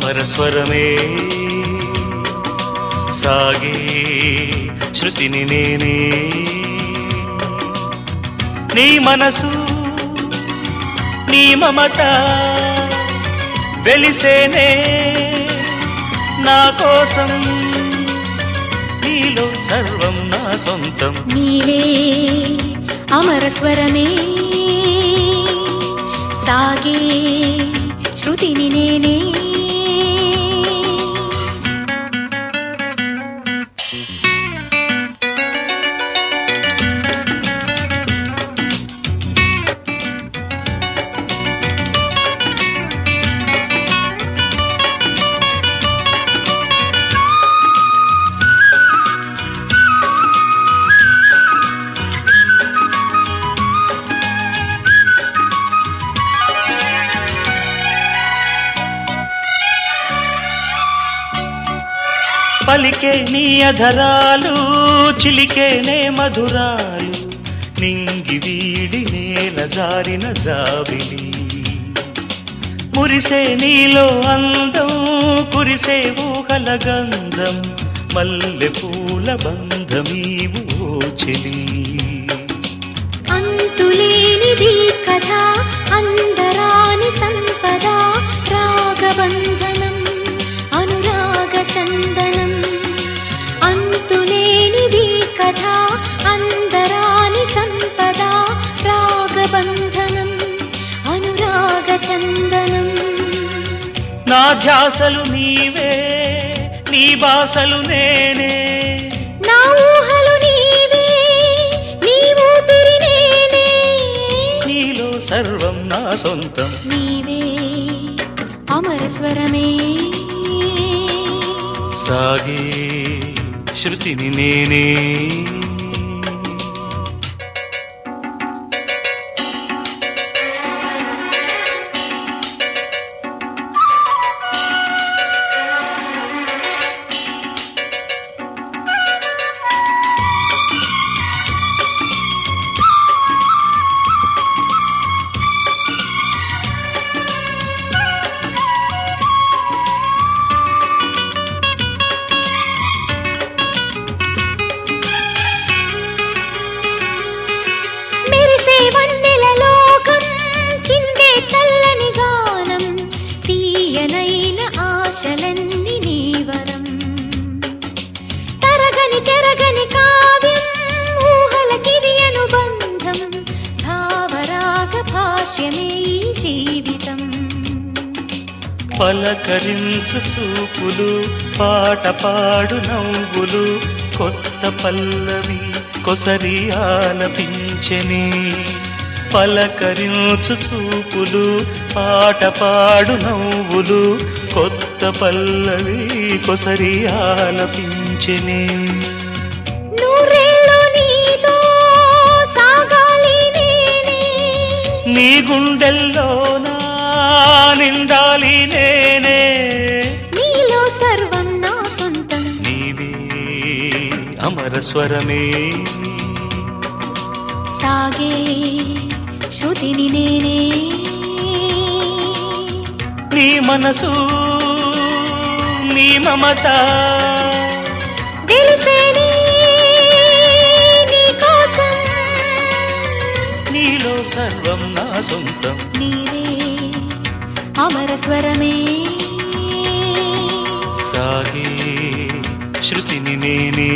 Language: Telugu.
అమరస్వరమే సాగే శృతిని నేనే నీ మనసు నీ మమత వెలిసేనే నా కోసం నీలో సర్వం నా సొంతం నీవే అమరస్వరమే సాగే శృతిని నేనే పలికే నీ అధరాలు చిలికేనే మధురాలు నింగి వీడి నేల జారిన జాబిలి మురిసే నీలో అందం కురిసే ఊహల గంధం మల్లె పూల బంధమీవు చెలి అంతులేనిది కథ అందరాని సంపద రాగబంధనం అనురాగ చందనం అంతులేనిది కథ అందరాని సంపద రాగబంధనం అనురాగ చందనం నా ధ్యాసలు నీవే నీ బాసలు నేనే నా ఊహలు నీవే నీ ఊపిరి నేనే నీలో సర్వం నా సొంతం నీవే అమరస్వరమే సాగే శృతిని నేనే ఆశలన్నీ నీవరం తరగని చెరగని కావ్యం ఊహలకిది అనుబంధం భావరాగ భాష్యమే జీవితం పలకరించు చూపులు పాట పాడు నవ్వులు కొత్త పల్లవి కొసరి ఆలపించెని పలకరించు చూపులు పాట పాడు నవ్వులు కొత్త పల్లవి కొసరి ఆలపించెని నూరేళ్ళు నీతో సాగాలి నేనే నీ గుండెల్లో నా నిండాలి నేనే నీలో సర్వం నా సొంతం నీవే అమరస్వరమే సాగే శృతిని నేనే నీ మనసు నీ మమత తెలిసేనే నీ కోసం నీలో సర్వం నా సొంతం నీవే అమరస్వరమే సాగే శృతిని నేనే